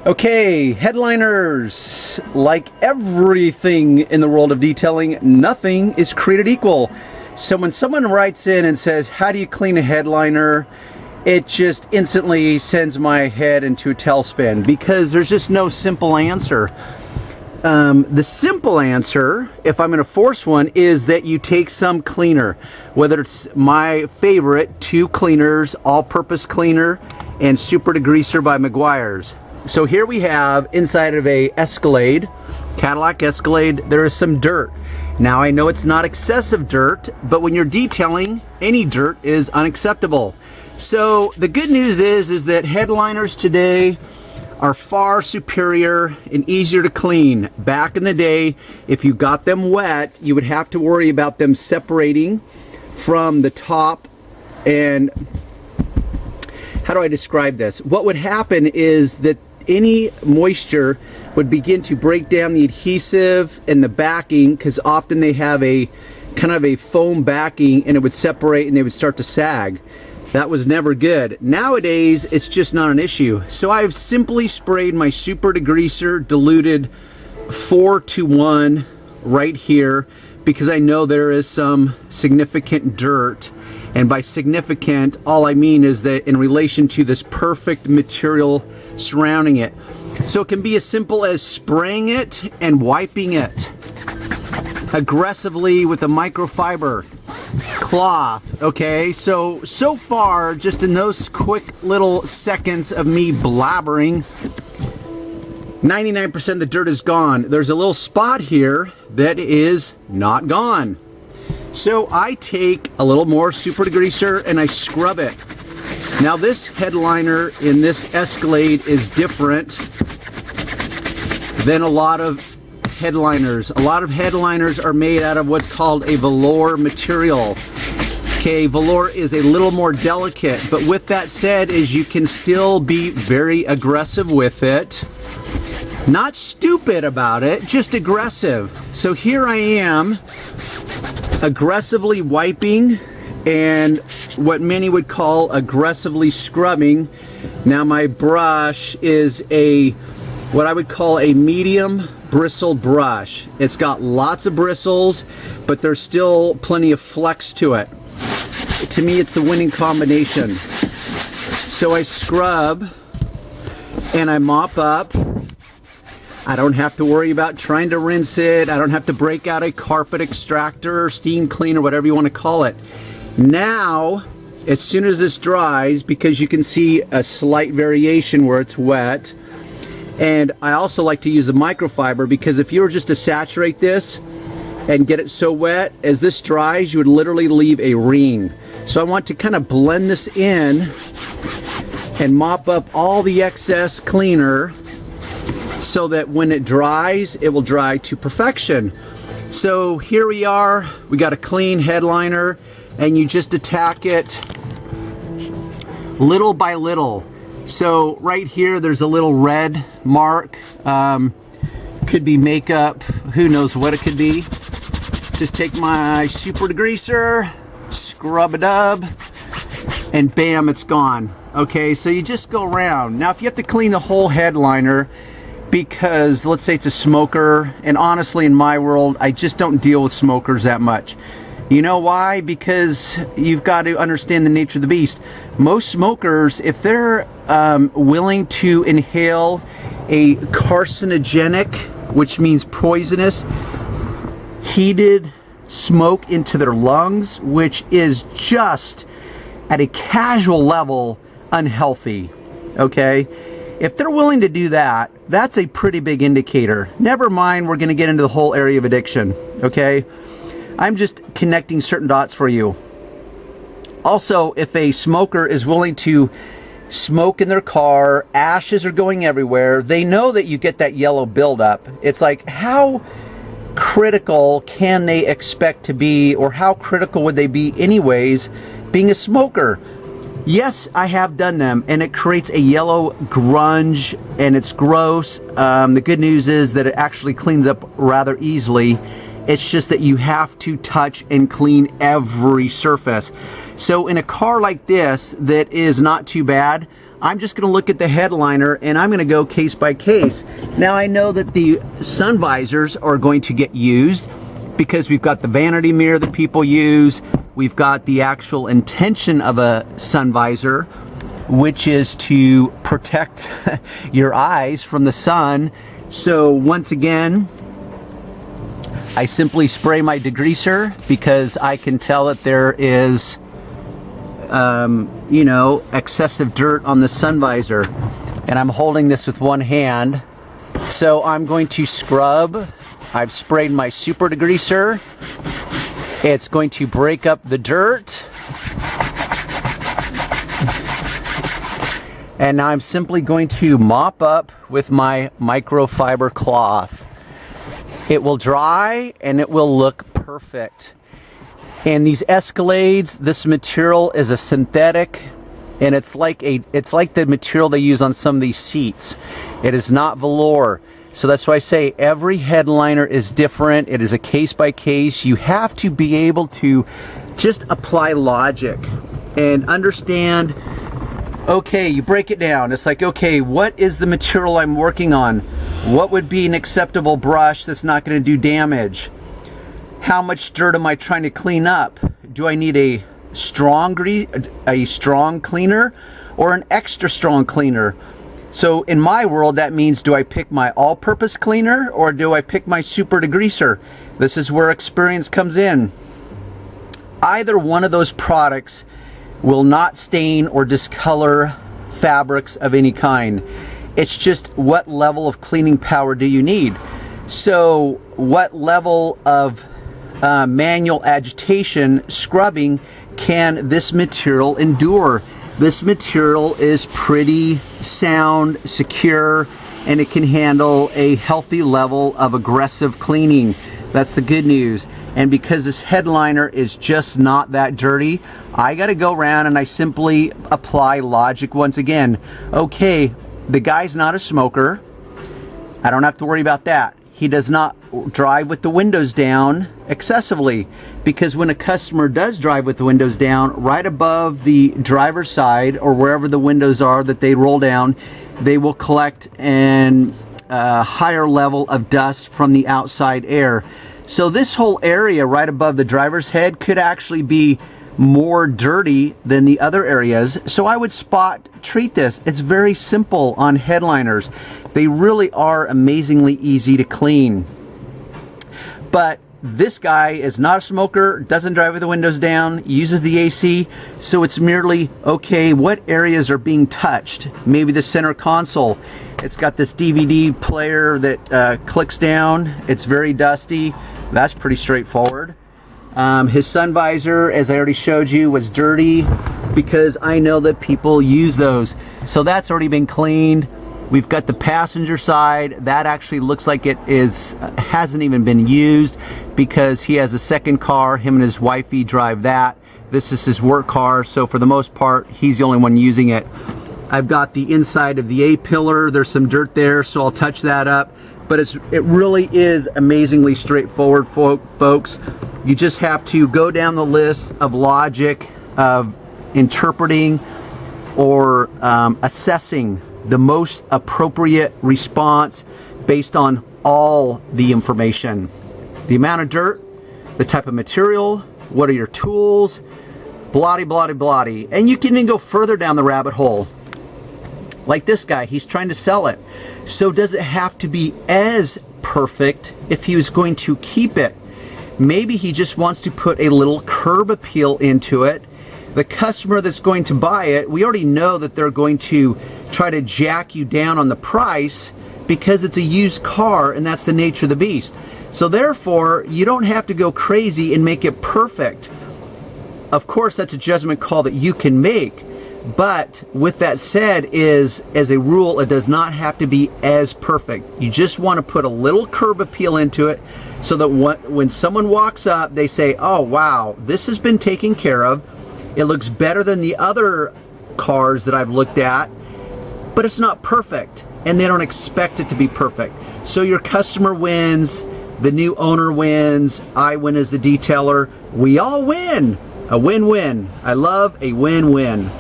Okay, headliners, like everything in the world of detailing, nothing is created equal. So when someone writes in and says, how do you clean a headliner? It just instantly sends my head into a tailspin because there's just no simple answer. The simple answer, if I'm going to force one, is that you take some cleaner, whether it's my favorite, 2 cleaners, all-purpose cleaner and super degreaser by Meguiar's. So here we have inside of a Escalade, Cadillac Escalade, there is some dirt. Now I know it's not excessive dirt, but when you're detailing, any dirt is unacceptable. So the good news is that headliners today are far superior and easier to clean. Back in the day, if you got them wet, you would have to worry about them separating from the top. And how do I describe this? What would happen is that any moisture would begin to break down the adhesive and the backing, because often they have a kind of a foam backing, and it would separate and they would start to sag. That was never good. Nowadays, it's just not an issue. So I've simply sprayed my super degreaser diluted 4:1 right here because I know there is some significant dirt. And by significant, all I mean is that in relation to this perfect material surrounding it. So it can be as simple as spraying it and wiping it aggressively with a microfiber cloth. Okay, so far, just in those quick little seconds of me blabbering, 99% of the dirt is gone. There's a little spot here that is not gone. So I take a little more super degreaser and I scrub it. Now this headliner in this Escalade is different than a lot of headliners. A lot of headliners are made out of what's called a velour material. Okay, velour is a little more delicate, but with that said, is you can still be very aggressive with it. Not stupid about it, just aggressive. So here I am, aggressively wiping and what many would call aggressively scrubbing. Now my brush is what I would call a medium bristled brush. It's got lots of bristles, but there's still plenty of flex to it. To me, it's the winning combination. So I scrub and I mop up. I don't have to worry about trying to rinse it. I don't have to break out a carpet extractor or steam cleaner, whatever you want to call it. Now, as soon as this dries, because you can see a slight variation where it's wet, and I also like to use a microfiber because if you were just to saturate this and get it so wet, as this dries, you would literally leave a ring. So I want to kind of blend this in and mop up all the excess cleaner so that when it dries, it will dry to perfection. So here we are, we got a clean headliner, and you just attack it little by little. So right here, there's a little red mark. Could be makeup, who knows what it could be. Just take my super degreaser, scrub it up, and bam, it's gone. Okay, so you just go around. Now if you have to clean the whole headliner, because let's say it's a smoker, and honestly in my world, I just don't deal with smokers that much. You know why? Because you've got to understand the nature of the beast. Most smokers, if they're willing to inhale a carcinogenic, which means poisonous, heated smoke into their lungs, which is just at a casual level unhealthy, okay? If they're willing to do that, that's a pretty big indicator. Never mind, we're going to get into the whole area of addiction, okay? I'm just connecting certain dots for you. Also, if a smoker is willing to smoke in their car, ashes are going everywhere, they know that you get that yellow buildup. It's like, how critical can they expect to be, or how critical would they be anyways, being a smoker? Yes, I have done them, and it creates a yellow grunge, and it's gross. The good news is that it actually cleans up rather easily. It's just that you have to touch and clean every surface. So in a car like this that is not too bad, I'm just going to look at the headliner and I'm going to go case by case. Now I know that the sun visors are going to get used because we've got the vanity mirror that people use. We've got the actual intention of a sun visor, which is to protect your eyes from the sun. So once again, I simply spray my degreaser because I can tell that there is you know, excessive dirt on the sun visor, and I'm holding this with one hand. So I'm going to scrub. I've sprayed my super degreaser. It's going to break up the dirt. And now I'm simply going to mop up with my microfiber cloth. It will dry and it will look perfect. And these Escalades, this material is a synthetic, and it's like the material they use on some of these seats. It is not velour. So that's why I say every headliner is different. It is a case by case. You have to be able to just apply logic and understand, okay, you break it down. It's like, okay, what is the material I'm working on? What would be an acceptable brush that's not going to do damage? How much dirt am I trying to clean up? Do I need a strong cleaner or an extra strong cleaner? So in my world, that means, do I pick my all-purpose cleaner or do I pick my super degreaser? This is where experience comes in. Either one of those products will not stain or discolor fabrics of any kind. It's just what level of cleaning power do you need? So what level of manual agitation, scrubbing, can this material endure? This material is pretty sound, secure, and it can handle a healthy level of aggressive cleaning. That's the good news. And because this headliner is just not that dirty, I got to go around and I simply apply logic once again. Okay, the guy's not a smoker. I don't have to worry about that. He does not drive with the windows down excessively, because when a customer does drive with the windows down, right above the driver's side or wherever the windows are that they roll down, they will collect a higher level of dust from the outside air. So this whole area right above the driver's head could actually be more dirty than the other areas. So I would spot treat this. It's very simple on headliners. They really are amazingly easy to clean. But this guy is not a smoker, doesn't drive with the windows down, uses the AC, so it's merely, okay, what areas are being touched? Maybe the center console. It's got this DVD player that clicks down. It's very dusty. That's pretty straightforward. His sun visor, as I already showed you, was dirty because I know that people use those. So that's already been cleaned. We've got the passenger side. That actually looks like it hasn't even been used because he has a second car. Him and his wifey drive that. This is his work car, so for the most part, he's the only one using it. I've got the inside of the A-pillar. There's some dirt there, so I'll touch that up. But it really is amazingly straightforward, folks. You just have to go down the list of logic, of interpreting or assessing the most appropriate response based on all the information. The amount of dirt, the type of material, what are your tools, blah, blah, blah. And you can even go further down the rabbit hole. Like this guy, he's trying to sell it. So does it have to be as perfect if he was going to keep it? Maybe he just wants to put a little curb appeal into it. The customer that's going to buy it, we already know that they're going to try to jack you down on the price because it's a used car, and that's the nature of the beast. So therefore, you don't have to go crazy and make it perfect. Of course, that's a judgment call that you can make. But with that said, as a rule, it does not have to be as perfect. You just want to put a little curb appeal into it so that when someone walks up, they say, oh wow, this has been taken care of. It looks better than the other cars that I've looked at, but it's not perfect, and they don't expect it to be perfect. So your customer wins, the new owner wins, I win as the detailer. We all win. A win-win. I love a win-win.